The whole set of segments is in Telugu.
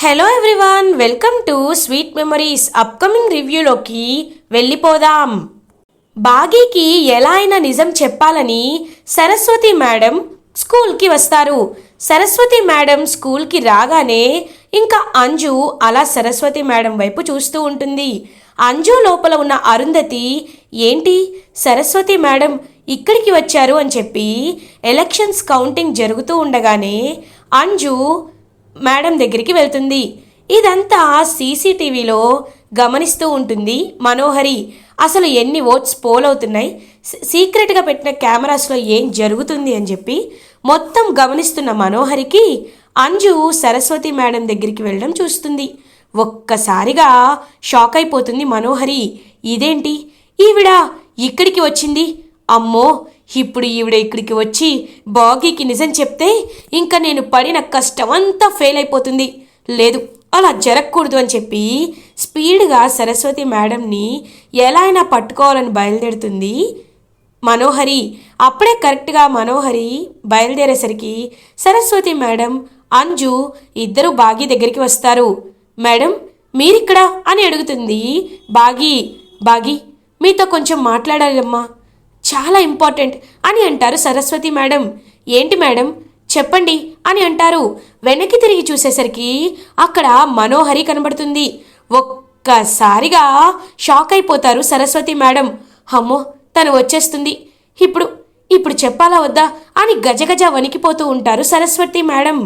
Hello everyone, welcome to sweet memories. Upcoming రివ్యూలోకి వెళ్ళిపోదాం. బాగీకి ఎలా అయినా నిజం చెప్పాలని సరస్వతి మేడం స్కూల్కి వస్తారు. సరస్వతి మేడం స్కూల్కి రాగానే ఇంకా అంజు అలా సరస్వతి మేడం వైపు చూస్తూ ఉంటుంది. అంజు లోపల ఉన్న అరుంధతి, ఏంటి సరస్వతి మేడం ఇక్కడికి వచ్చారు అని చెప్పి ఎలక్షన్స్ కౌంటింగ్ జరుగుతూ ఉండగానే అంజు మేడం దగ్గరికి వెళ్తుంది. ఇదంతా సీసీటీవీలో గమనిస్తూ ఉంటుంది మనోహరి. అసలు ఎన్ని ఓట్స్ పోల్ అవుతున్నాయి, సీక్రెట్గా పెట్టిన కెమెరాస్లో ఏం జరుగుతుంది అని చెప్పి మొత్తం గమనిస్తున్న మనోహరికి అంజు సరస్వతి మేడం దగ్గరికి వెళ్ళడం చూస్తుంది. ఒక్కసారిగా షాక్ అయిపోతుంది మనోహరి. ఇదేంటి ఈవిడ ఇక్కడికి వచ్చింది, అమ్మో ఇప్పుడు ఈవిడ ఇక్కడికి వచ్చి బాగీకి నిజం చెప్తే ఇంకా నేను పడిన కష్టం అంతా ఫెయిల్ అయిపోతుంది, లేదు అలా జరగకూడదు అని చెప్పి స్పీడ్గా సరస్వతి మేడంని ఎలా అయినా పట్టుకోవాలని బయలుదేరుతుంది మనోహరి. అప్పుడే కరెక్ట్గా మనోహరి బయలుదేరేసరికి సరస్వతి మేడం అంజు ఇద్దరు బాగీ దగ్గరికి వస్తారు. మేడం మీరిక్కడ అని అడుగుతుంది బాగీ. బాగీ మీతో కొంచెం మాట్లాడాలమ్మా, చాలా ఇంపార్టెంట్ అని అంటారు సరస్వతి మేడం. ఏంటి మేడం చెప్పండి అని అంటారు. వెనక్కి తిరిగి చూసేసరికి అక్కడ మనోహరి కనబడుతుంది. ఒక్కసారిగా షాక్ అయిపోతారు సరస్వతి మేడం. అమ్మో తను వచ్చేస్తుంది, ఇప్పుడు ఇప్పుడు చెప్పాలా వద్దా అని గజగజ వణికిపోతూ ఉంటారు సరస్వతి మేడం.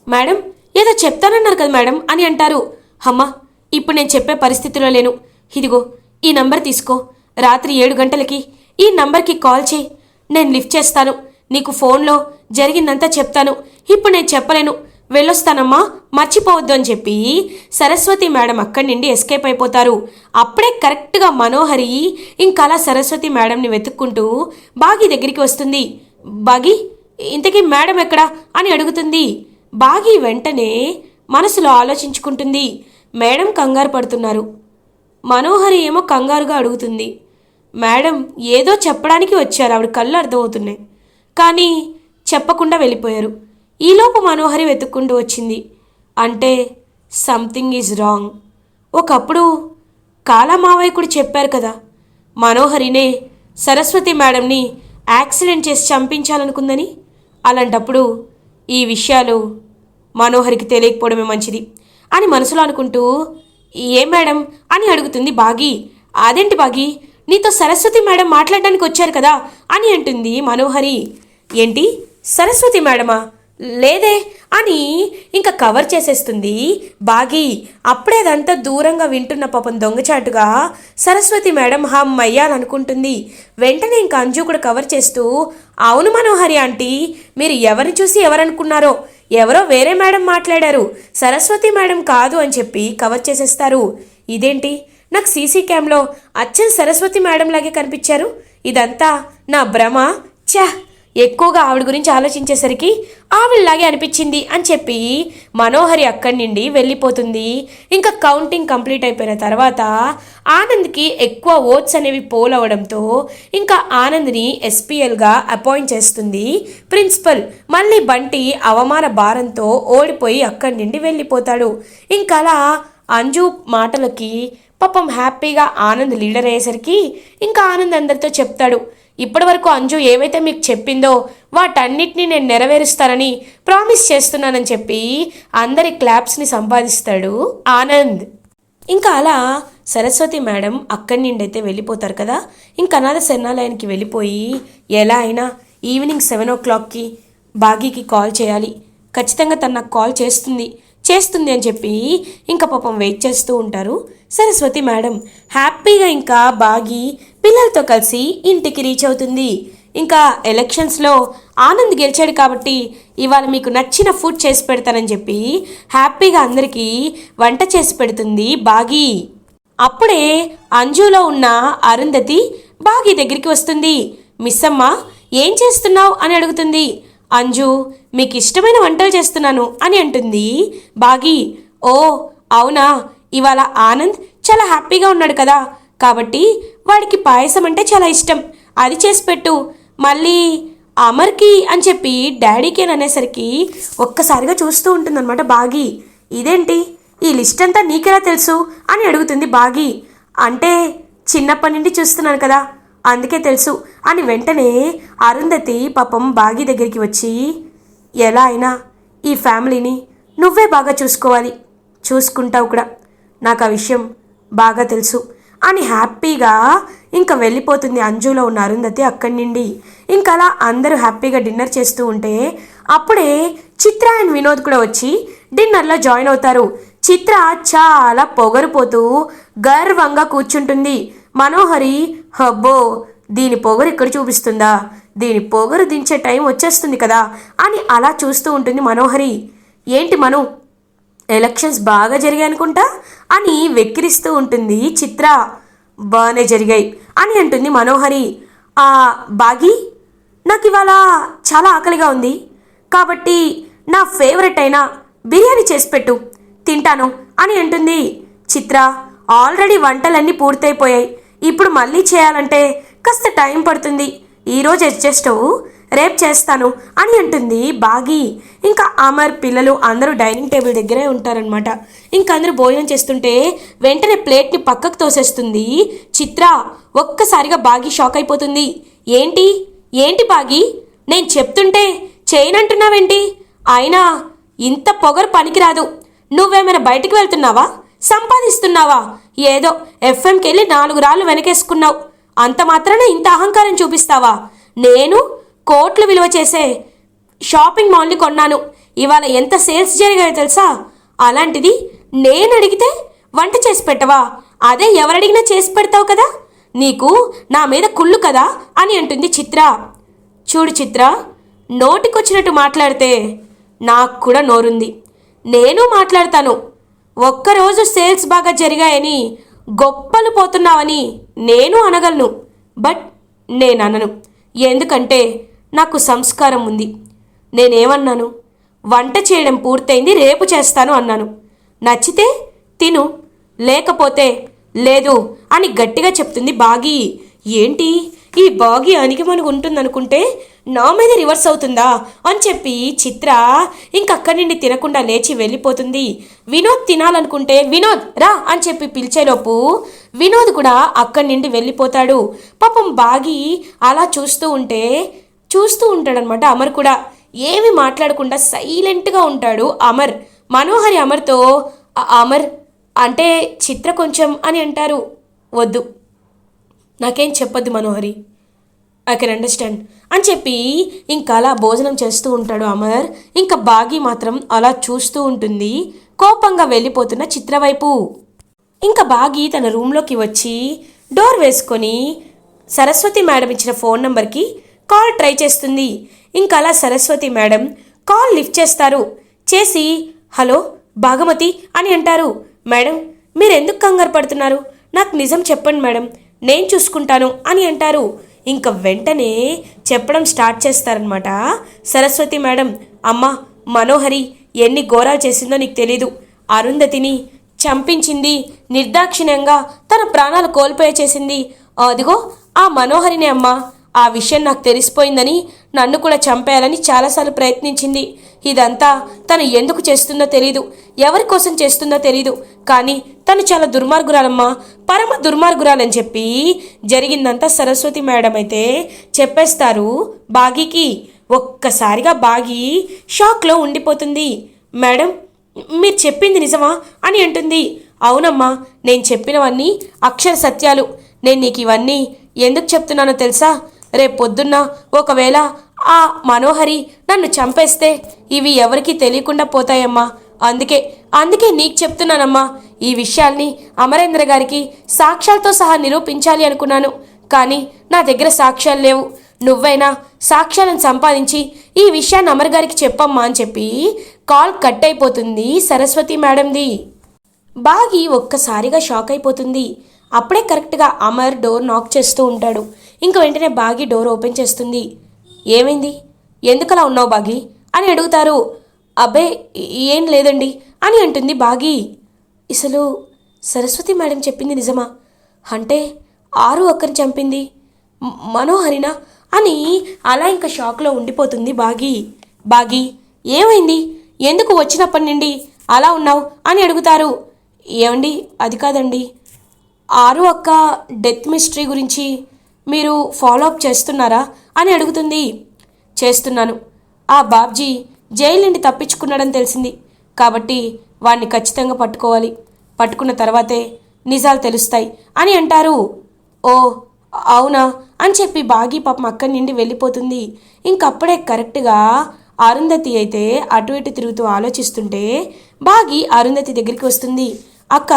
మేడం ఏదో చెప్తానన్నారు కదా మేడం అని అంటారు. అమ్మా ఇప్పుడు నేను చెప్పే పరిస్థితిలో లేను, ఇదిగో ఈ నంబర్ తీసుకో, రాత్రి 7 గంటలకి ఈ నంబర్కి కాల్ చేయి, నేను లిఫ్ట్ చేస్తాను, నీకు ఫోన్లో జరిగిందంతా చెప్తాను, ఇప్పుడు నేను చెప్పలేను, వెళ్ళొస్తానమ్మా మర్చిపోవద్దు అని చెప్పి సరస్వతి మేడం అక్కడి నుండి ఎస్కేప్ అయిపోతారు. అప్పుడే కరెక్ట్గా మనోహరి ఇంకలా సరస్వతి మేడంని వెతుక్కుంటూ బాగీ దగ్గరికి వస్తుంది. బాగీ ఇంతకీ మేడం ఎక్కడా అని అడుగుతుంది. బాగీ వెంటనే మనసులో ఆలోచించుకుంటుంది, మేడం కంగారు పడుతున్నారు. మనోహరి ఏమో కంగారుగా అడుగుతుంది, మేడం ఏదో చెప్పడానికి వచ్చారు, ఆవిడ కళ్ళు అర్థమవుతున్నాయి, కానీ చెప్పకుండా వెళ్ళిపోయారు. ఈలోపు మనోహరి వెతుక్కుంటూ వచ్చింది. అంటే సంథింగ్ ఈజ్ రాంగ్. ఒకప్పుడు కాలమావయ్య కూడా చెప్పారు కదా మనోహరినే సరస్వతి మేడంని యాక్సిడెంట్ చేసి చంపించాలనుకుందని. అలాంటప్పుడు ఈ విషయాలు మనోహరికి తెలియకపోవడమే మంచిది అని మనసులో అనుకుంటూ, ఏ మేడం అని అడుగుతుంది బాగీ. అదేంటి బాగీ నీతో సరస్వతి మేడం మాట్లాడడానికి వచ్చారు కదా అని అంటుంది మనోహరి. ఏంటి సరస్వతి మేడమా, లేదే అని ఇంకా కవర్ చేసేస్తుంది బాగీ. అప్పుడేదంతా దూరంగా వింటున్న పాపం దొంగచాటుగా సరస్వతి మేడం హమ్మయ్య అని అనుకుంటుంది. వెంటనే ఇంకా అంజు కూడా కవర్ చేస్తూ, అవును మనోహరి ఆంటీ, మీరు ఎవరిని చూసి ఎవరనుకున్నారో, ఎవరో వేరే మేడం మాట్లాడారు, సరస్వతి మేడం కాదు అని చెప్పి కవర్ చేసేస్తారు. ఇదేంటి నాకు సీసీ క్యామ్లో అచ్చం సరస్వతి మేడం లాగే కనిపించారు, ఇదంతా నా భ్రమ, ఛా ఎక్కువగా ఆవిడ గురించి ఆలోచించేసరికి ఆవిడలాగే అనిపించింది అని చెప్పి మనోహరి అక్కడి నుండి వెళ్ళిపోతుంది. ఇంకా కౌంటింగ్ కంప్లీట్ అయిపోయిన తర్వాత ఆనంద్కి ఎక్కువ ఓట్స్ అనేవి పోల్ అవడంతో ఇంకా ఆనంద్ని ఎస్పీఎల్గా అపాయింట్ చేస్తుంది ప్రిన్సిపల్. మళ్ళీ బంటి అవమాన భారంతో ఓడిపోయి అక్కడి నుండి వెళ్ళిపోతాడు. ఇంకా అలా అంజు మాటలకి పాపం హ్యాపీగా ఆనంద్ లీడర్ అయ్యేసరికి ఇంకా ఆనంద్ అందరితో చెప్తాడు, ఇప్పటి వరకు అంజు ఏవైతే మీకు చెప్పిందో వాటన్నిటినీ నేను నెరవేరుస్తానని ప్రామిస్ చేస్తున్నానని చెప్పి అందరి క్లాప్స్ని సంపాదిస్తాడు ఆనంద్. ఇంకా అలా సరస్వతి మేడం అక్కడి నుండి అయితే వెళ్ళిపోతారు కదా. ఇంకా అనాథ శరణాలయానికి వెళ్ళిపోయి ఎలా అయినా ఈవినింగ్ 7 o'clockకి బాగీకి కాల్ చేయాలి, ఖచ్చితంగా తను నాకు కాల్ చేస్తుంది అని చెప్పి ఇంకా పాపం వెయిట్ చేస్తూ ఉంటారు సరస్వతి మేడం. హ్యాపీగా ఇంకా బాగీ పిల్లలతో కలిసి ఇంటికి రీచ్ అవుతుంది. ఇంకా ఎలక్షన్స్లో ఆనంద్ గెలిచాడు కాబట్టి ఇవాళ మీకు నచ్చిన ఫుడ్ చేసి పెడతానని చెప్పి హ్యాపీగా అందరికీ వంట చేసి పెడుతుంది బాగీ. అప్పుడే అంజులో ఉన్న అరుంధతి బాగీ దగ్గరికి వస్తుంది. మిస్ అమ్మ ఏం చేస్తున్నావు అని అడుగుతుంది. అంజు మీకు ఇష్టమైన వంటలు చేస్తున్నాను అని అంటుంది బాగీ. ఓ అవునా, ఇవాళ ఆనంద్ చాలా హ్యాపీగా ఉన్నాడు కదా, కాబట్టి వాడికి పాయసం అంటే చాలా ఇష్టం, అది చేసి పెట్టు, మళ్ళీ అమర్కి అని చెప్పి డాడీకి అని అనేసరికి ఒక్కసారిగా చూస్తూ ఉంటుందన్నమాట బాగీ. ఇదేంటి, ఈ లిస్ట్ అంతా నీకెలా తెలుసు అని అడుగుతుంది బాగి. అంటే చిన్నప్పటి నుండి చూస్తున్నాను కదా, అందుకే తెలుసు అని వెంటనే అరుంధతి పాపం బాగి దగ్గరికి వచ్చి, ఎలా అయినా ఈ ఫ్యామిలీని నువ్వే బాగా చూసుకోవాలి, చూసుకుంటావు కూడా, నాకు ఆ విషయం బాగా తెలుసు అని హ్యాపీగా ఇంకా వెళ్ళిపోతుంది అంజులో ఉన్న అరుంధతి అక్కడి నుండి. ఇంకా అలా అందరూ హ్యాపీగా డిన్నర్ చేస్తూ ఉంటే అప్పుడే చిత్ర అండ్ వినోద్ కూడా వచ్చి డిన్నర్లో జాయిన్ అవుతారు. చిత్ర చాలా పొగరుపోతూ గర్వంగా కూర్చుంటుంది. మనోహరి, హబ్బో దీని పొగరు ఇక్కడ చూపిస్తుందా, దీని పొగరు దించే టైం వచ్చేస్తుంది కదా అని అలా చూస్తూ ఉంటుంది మనోహరి. ఏంటి మను, ఎలక్షన్స్ బాగా జరిగాయి అనుకుంటా అని వెక్కిరిస్తూ ఉంటుంది చిత్ర. బాగానే జరిగాయి అని అంటుంది మనోహరి. బాగి, నాకు ఇవాళ చాలా ఆకలిగా ఉంది, కాబట్టి నా ఫేవరెట్ అయిన బిర్యానీ చేసి పెట్టు, తింటాను అని అంటుంది చిత్ర. ఆల్రెడీ వంటలన్నీ పూర్తయిపోయాయి, ఇప్పుడు మళ్ళీ చేయాలంటే కాస్త టైం పడుతుంది, ఈరోజు అడ్జస్ట్ అవ్వు, రేపు చేస్తాను అని అంటుంది బాగి. ఇంకా అమర్ పిల్లలు అందరూ డైనింగ్ టేబుల్ దగ్గరే ఉంటారనమాట. ఇంకా అందరూ భోజనం చేస్తుంటే వెంటనే ప్లేట్ని పక్కకు తోసేస్తుంది చిత్ర. ఒక్కసారిగా బాగి షాక్ అయిపోతుంది. ఏంటి ఏంటి బాగి, నేను చెప్తుంటే చేయనంటున్నావేంటి, అయినా ఇంత పొగరు పనికిరాదు, నువ్వేమైనా బయటికి వెళ్తున్నావా, సంపాదిస్తున్నావా, ఏదో ఎఫ్ఎంకి వెళ్ళి 4 రాళ్ళు వెనకేసుకున్నావు, అంత మాత్రాన ఇంత అహంకారం చూపిస్తావా, నేను కోట్లు విలువ చేసే షాపింగ్ మాల్ని కొన్నాను, ఇవాళ ఎంత సేల్స్ జరిగాయో తెలుసా, అలాంటిది నేను అడిగితే వంట చేసి పెట్టవా, అదే ఎవరడిగినా చేసి పెడతావు కదా, నీకు నా మీద కుళ్ళు కదా అని అంటుంది చిత్ర. చూడు చిత్ర, నోటికొచ్చినట్టు మాట్లాడితే నాకు కూడా నోరుంది, నేను మాట్లాడతాను. ఒక్కరోజు సేల్స్ బాగా జరిగాయని గొప్పలు పోతున్నావని నేను అనగలను, బట్ నేను అనను, ఎందుకంటే నాకు సంస్కారం ఉంది. నేనేమన్నాను, వంట చేయడం పూర్తయింది, రేపు చేస్తాను అన్నాను, నచ్చితే తిను, లేకపోతే లేదు అని గట్టిగా చెప్తుంది బాగి. ఏంటి ఈ బాగి అణిగిమణిగి ఉంటుందనుకుంటే నా మీద రివర్స్ అవుతుందా అని చెప్పి చిత్ర ఇంకక్కడి నుండి తినకుండా లేచి వెళ్ళిపోతుంది. వినోద్ తినాలనుకుంటే వినోద్ రా అని చెప్పి పిలిచేలోపు వినోద్ కూడా అక్కడి నుండి వెళ్ళిపోతాడు. పాపం బాగి అలా చూస్తూ ఉంటాడనమాట. అమర్ కూడా ఏమి మాట్లాడకుండా సైలెంట్గా ఉంటాడు అమర్. మనోహరి అమర్తో, అమర్ అంటే చిత్ర కొంచెం అని అంటారు. వద్దు, నాకేం చెప్పొద్దు మనోహరి, ఐ కెన్ అండర్స్టాండ్ అని చెప్పి ఇంకా అలా భోజనం చేస్తూ ఉంటాడు అమర్. ఇంకా బాగి మాత్రం అలా చూస్తూ ఉంటుంది కోపంగా వెళ్ళిపోతున్న చిత్ర వైపు. ఇంకా బాగి తన రూమ్లోకి వచ్చి డోర్ వేసుకొని సరస్వతి మేడం ఇచ్చిన ఫోన్ నెంబర్కి కాల్ ట్రై చేస్తుంది. ఇంకా అలా సరస్వతి మేడం కాల్ లిఫ్ట్ చేస్తారు. చేసి హలో భాగమతి అని అంటారు. మేడం మీరెందుకు కంగారు పడుతున్నారు, నాకు నిజం చెప్పండి మేడం, నేను చూసుకుంటాను అని అంటారు. ఇంకా వెంటనే చెప్పడం స్టార్ట్ చేస్తారనమాట సరస్వతి మేడం. అమ్మ, మనోహరి ఎన్ని ఘోరాలు చేసిందో నీకు తెలీదు, అరుంధతిని చంపించింది, నిర్దాక్షిణ్యంగా తన ప్రాణాలు కోల్పోయే చేసింది, అదిగో ఆ మనోహరినే అమ్మా. ఆ విషయం నాకు తెలిసిపోయిందని నన్ను కూడా చంపేయాలని చాలాసార్లు ప్రయత్నించింది. ఇదంతా తను ఎందుకు చేస్తుందో తెలీదు, ఎవరి కోసం చేస్తుందో తెలీదు, కానీ తను చాలా దుర్మార్గురాలమ్మా, పరమ దుర్మార్గురాలని చెప్పి జరిగిందంతా సరస్వతి మేడం అయితే చెప్పేస్తారు బాగీకి. ఒక్కసారిగా బాగి షాక్లో ఉండిపోతుంది. మేడం మీరు చెప్పింది నిజమా అని అంటుంది. అవునమ్మా, నేను చెప్పినవన్నీ అక్షర సత్యాలు. నేను నీకు ఇవన్నీ ఎందుకు చెప్తున్నానో తెలుసా, రేపు పొద్దున్న ఒకవేళ ఆ మనోహరి నన్ను చంపేస్తే ఇవి ఎవరికీ తెలియకుండా పోతాయమ్మా. అందుకే నీకు చెప్తున్నానమ్మా. ఈ విషయాల్ని అమరేంద్ర గారికి సాక్ష్యాలతో సహా నిరూపించాలి అనుకున్నాను, కానీ నా దగ్గర సాక్ష్యాలు లేవు. నువ్వైనా సాక్ష్యాలను సంపాదించి ఈ విషయాన్ని అమర్ గారికి చెప్పమ్మా అని చెప్పి కాల్ కట్ అయిపోతుంది సరస్వతి మేడంది. బాగి ఒక్కసారిగా షాక్ అయిపోతుంది. అప్పుడే కరెక్ట్గా అమర్ డోర్ నాక్ చేస్తూ ఉంటాడు. ఇంక వెంటనే బాగి డోర్ ఓపెన్ చేస్తుంది. ఏమైంది, ఎందుకలా ఉన్నావు బాగి అని అడుగుతారు. అబ్బే ఏం లేదండి అని అంటుంది బాగి. అసలు సరస్వతి మేడం చెప్పింది నిజమా, అంటే ఆరు అక్కని చంపింది మనోహరినా అని అలా ఇంకా షాక్లో ఉండిపోతుంది బాగి. ఏమైంది, ఎందుకు వచ్చినప్పటి నుండి అలా ఉన్నావు అని అడుగుతారు. ఏమండి అది కాదండి, ఆరు అక్క డెత్ మిస్టరీ గురించి మీరు ఫాలో అప్ చేస్తున్నారా అని అడుగుతుంది. చేస్తున్నాను. ఆ బాబ్జీ జైలు నుండి తప్పించుకున్నాడని తెలిసింది కాబట్టి వాడిని ఖచ్చితంగా పట్టుకోవాలి. పట్టుకున్న తర్వాతే నిజాలు తెలుస్తాయి అని అంటారు. ఓ అవునా అని చెప్పి బాగి పాపం అక్కడి నుండి వెళ్ళిపోతుంది. ఇంకప్పుడే కరెక్ట్గా అరుంధతి అయితే అటు ఇటు తిరుగుతూ ఆలోచిస్తుంటే బాగి అరుంధతి దగ్గరికి వస్తుంది. అక్క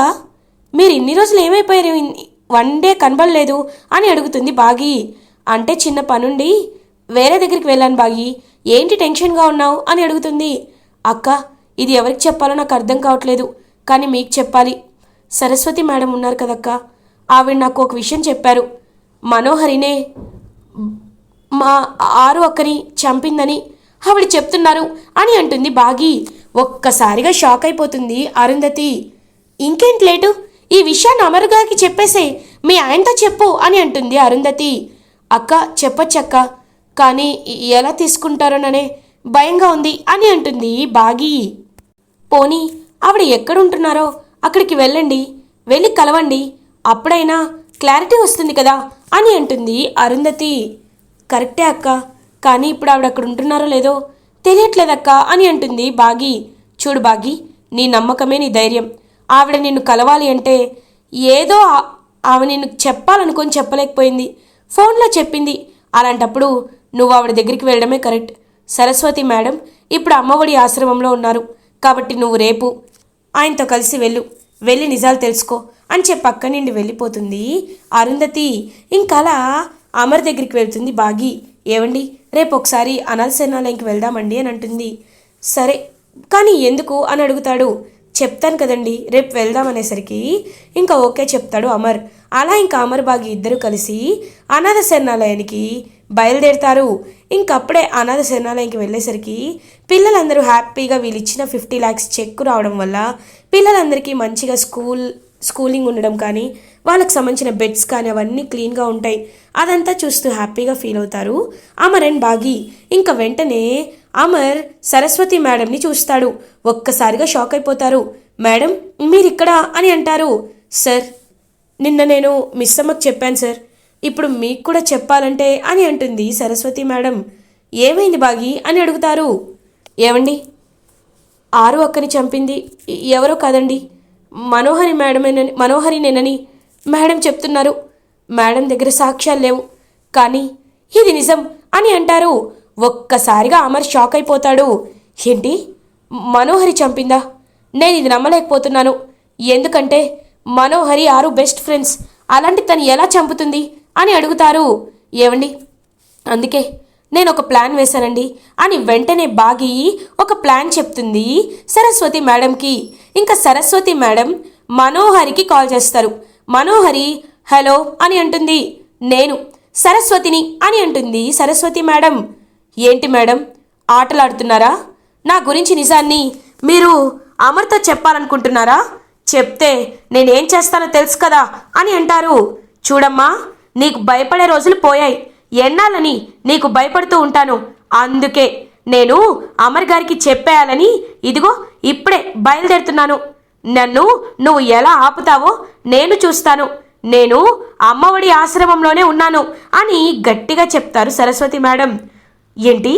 మీరు ఇన్ని రోజులు ఏమైపోయారు, వన్ డే కనబడలేదు అని అడుగుతుంది బాగి. అంటే చిన్న పనుండి వేరే దగ్గరికి వెళ్ళాను బాగి, ఏంటి టెన్షన్గా ఉన్నావు అని అడుగుతుంది. అక్క ఇది ఎవరికి చెప్పాలో నాకు అర్థం కావట్లేదు, కానీ మీకు చెప్పాలి. సరస్వతి మేడం ఉన్నారు కదక్క, ఆవిడ నాకు ఒక విషయం చెప్పారు. మనోహరినే మా ఆరు అక్కని చంపిందని ఆవిడ చెప్తున్నారు అని అంటుంది బాగి. ఒక్కసారిగా షాక్ అయిపోతుంది అరుంధతి. ఇంకేంటి లేటు, ఈ విషయాన్ని అమర్ గారికి చెప్పేసే, మీ ఆయనతో చెప్పు అని అంటుంది అరుంధతి. అక్క చెప్పొచ్చక్క, కానీ ఎలా తీసుకుంటారోననే భయంగా ఉంది అని అంటుంది బాగి. పోనీ ఆవిడ ఎక్కడుంటున్నారో అక్కడికి వెళ్ళండి, వెళ్ళి కలవండి, అప్పుడైనా క్లారిటీ వస్తుంది కదా అని అంటుంది అరుంధతి. కరెక్టే అక్క, కానీ ఇప్పుడు ఆవిడ అక్కడ ఉంటున్నారో లేదో తెలియట్లేదక్క అని అంటుంది బాగి. చూడు బాగి, నీ నమ్మకమే నీ ధైర్యం. ఆవిడ నిన్ను కలవాలి అంటే ఏదో ఆవిడ నిన్ను చెప్పాలనుకొని చెప్పలేకపోయింది, ఫోన్లో చెప్పింది. అలాంటప్పుడు నువ్వు ఆవిడ దగ్గరికి వెళ్ళడమే కరెక్ట్. సరస్వతి మేడం ఇప్పుడు అమ్మఒడి ఆశ్రమంలో ఉన్నారు కాబట్టి నువ్వు రేపు ఆయనతో కలిసి వెళ్ళి నిజాలు తెలుసుకో అని చెప్పి అక్కడి నుండి వెళ్ళిపోతుంది అరుంధతి. ఇంకలా అమర్ దగ్గరికి వెళ్తుంది బాగి. ఏవండి రేపు ఒకసారి అనాథ శరణాలయంకి వెళ్దామండి అని అంటుంది. సరే కానీ ఎందుకు అని అడుగుతాడు. చెప్తాను కదండి రేపు వెళ్దాం అనేసరికి ఇంకా ఓకే చెప్తాడు అమర్. అలా ఇంకా అమర్ బాగి ఇద్దరు కలిసి అనాథ శరణాలయానికి బయలుదేరుతారు. ఇంకప్పుడే అనాథ శరణాలయానికి వెళ్ళేసరికి పిల్లలందరూ హ్యాపీగా వీళ్ళు ఇచ్చిన 50 lakhs చెక్ రావడం వల్ల పిల్లలందరికీ మంచిగా స్కూలింగ్ ఉండడం కానీ వాళ్ళకి సంబంధించిన బెడ్స్ కానీ అవన్నీ క్లీన్గా ఉంటాయి. అదంతా చూస్తూ హ్యాపీగా ఫీల్ అవుతారు అమర్ అండ్ బాగి. ఇంకా వెంటనే అమర్ సరస్వతి మేడంని చూస్తాడు. ఒక్కసారిగా షాక్ అయిపోతారు. మేడం మీరిక్కడ అని అంటారు. సార్ నిన్న నేను మిస్ అమ్మకు చెప్పాను సార్, ఇప్పుడు మీకు కూడా చెప్పాలంటే అని అంటుంది సరస్వతి మేడం. ఏమైంది బాగి అని అడుగుతారు. ఏమండి ఆరు అక్కని చంపింది ఎవరో కాదండి, మనోహరినేనని మేడం చెప్తున్నారు. మేడం దగ్గర సాక్ష్యాలు లేవు, కానీ ఇది నిజం అని అంటారు. ఒక్కసారిగా అమర్ షాక్ అయిపోతాడు. ఏంటి మనోహరి చంపిందా? నేను ఇది నమ్మలేకపోతున్నాను. ఎందుకంటే మనోహరి ఆరు బెస్ట్ ఫ్రెండ్స్, అలాంటి తను ఎలా చంపుతుంది అని అడుగుతారు. ఏవండి అందుకే నేను ఒక ప్లాన్ వేశానండి అని వెంటనే బాగి ఒక ప్లాన్ చెప్తుంది సరస్వతి మేడంకి. ఇంకా సరస్వతి మేడం మనోహరికి కాల్ చేస్తారు. మనోహరి హలో అని అంటుంది. నేను సరస్వతిని అని అంటుంది సరస్వతి మేడం. ఏంటి మేడం ఆటలాడుతున్నారా? నా గురించి నిజాన్ని మీరు అమర్తో చెప్పాలనుకుంటున్నారా? చెప్తే నేనేం చేస్తానో తెలుసు కదా అని అంటారు. చూడమ్మా నీకు భయపడే రోజులు పోయాయి, ఎన్నాళ్ళని నీకు భయపడుతూ ఉంటాను. అందుకే నేను అమర్ గారికి చెప్పేయాలని ఇదిగో ఇప్పుడే బయలుదేరుతున్నాను. నన్ను నువ్వు ఎలా ఆపుతావో నేను చూస్తాను. నేను అమ్మఒడి ఆశ్రమంలోనే ఉన్నాను అని గట్టిగా చెప్తారు సరస్వతి మేడం. ఏంటి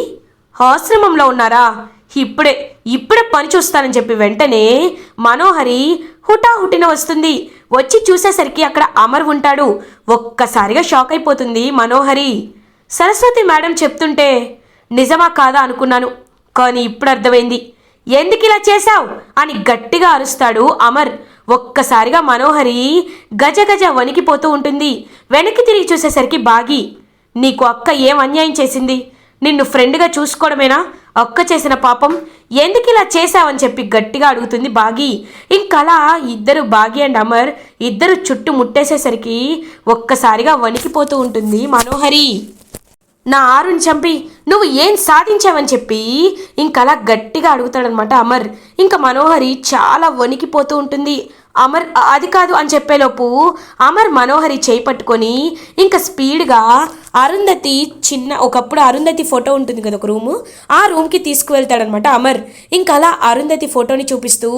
ఆశ్రమంలో ఉన్నారా? ఇప్పుడే పని చూస్తానని చెప్పి వెంటనే మనోహరి హుటాహుటిన వస్తుంది. వచ్చి చూసేసరికి అక్కడ అమర్ ఉంటాడు. ఒక్కసారిగా షాక్ అయిపోతుంది మనోహరి. సరస్వతి మేడం చెప్తుంటే నిజమా కాదా అనుకున్నాను, కానీ ఇప్పుడు అర్థమైంది. ఎందుకు ఇలా చేశావు అని గట్టిగా అరుస్తాడు అమర్. ఒక్కసారిగా మనోహరి గజగజ వణికిపోతూ ఉంటుంది. వెనక్కి తిరిగి చూసేసరికి బాగి, నీకు అక్క ఏం అన్యాయం చేసింది? నిన్ను ఫ్రెండ్గా చూసుకోవడమేనా అక్క చేసిన పాపం? ఎందుకు ఇలా చేశావని చెప్పి గట్టిగా అడుగుతుంది బాగి. ఇంకలా ఇద్దరు బాగి అండ్ అమర్ ఇద్దరు చుట్టూ ముట్టేసేసరికి ఒక్కసారిగా వణికిపోతూ ఉంటుంది మనోహరి. నా ఆరుని చంపి నువ్వు ఏం సాధించావని చెప్పి ఇంకలా గట్టిగా అడుగుతాడనమాట అమర్. ఇంకా మనోహరి చాలా వణికిపోతూ ఉంటుంది. అమర్ అది కాదు అని చెప్పేలోపు అమర్ మనోహరి చేయి పట్టుకొని ఇంకా స్పీడ్గా అరుంధతి ఒకప్పుడు అరుంధతి ఫోటో ఉంటుంది కదా ఒక రూము, ఆ రూమ్కి తీసుకువెళ్తాడనమాట అమర్. ఇంకా అలా అరుంధతి ఫోటోని చూపిస్తూ,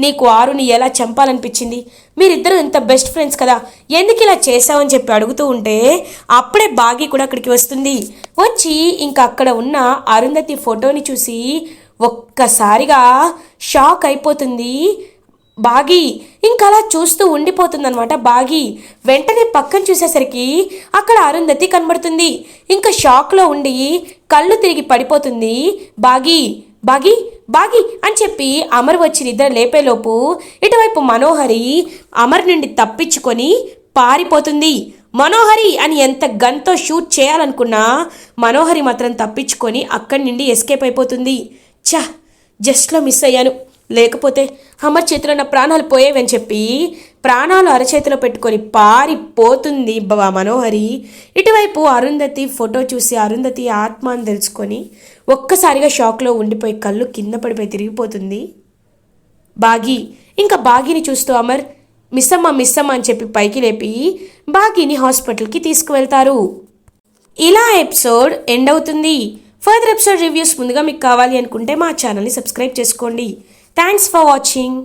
నీకు ఆరుని ఎలా చంపాలనిపించింది, మీరిద్దరూ ఎంత బెస్ట్ ఫ్రెండ్స్ కదా, ఎందుకు ఇలా చేసావని చెప్పి అడుగుతూ ఉంటే అప్పుడే బాగి కూడా అక్కడికి వస్తుంది. వచ్చి ఇంకా అక్కడ ఉన్న అరుంధతి ఫోటోని చూసి ఒక్కసారిగా షాక్ అయిపోతుంది బాగి. ఇంకా అలా చూస్తూ ఉండిపోతుందన్నమాట బాగి. వెంటనే పక్కన చూసేసరికి అక్కడ అరుంధతి కనబడుతుంది. ఇంకా షాక్లో ఉండి కళ్ళు తిరిగి పడిపోతుంది బాగి. బాగి బాగి అని చెప్పి అమర్ వచ్చి నిద్ర లేపేలోపు ఇటువైపు మనోహరి అమర్ నుండి తప్పించుకొని పారిపోతుంది. మనోహరి అని ఎంత గన్తో షూట్ చేయాలనుకున్నా మనోహరి మాత్రం తప్పించుకొని అక్కడి నుండి ఎస్కేప్ అయిపోతుంది. జస్ట్లో మిస్ అయ్యాను, లేకపోతే అమర్ చేతిలో నా ప్రాణాలు పోయేవని చెప్పి ప్రాణాలు అరచేతిలో పెట్టుకొని పారిపోతుంది మనోహరి. ఇటువైపు అరుంధతి ఫోటో చూసి అరుంధతి ఆత్మ అని తెలుసుకొని ఒక్కసారిగా షాక్లో ఉండిపోయి కళ్ళు కింద పడిపోయి తిరిగిపోతుంది బాగి. ఇంకా బాగిని చూస్తూ అమర్ మిస్సమ్మ అని చెప్పి పైకి లేపి బాగిని హాస్పిటల్కి తీసుకువెళ్తారు. ఇలా ఎపిసోడ్ ఎండ్ అవుతుంది. ఫర్దర్ ఎపిసోడ్ రివ్యూస్ ముందుగా మీకు కావాలి అనుకుంటే మా ఛానల్ని సబ్స్క్రైబ్ చేసుకోండి. Thanks for watching.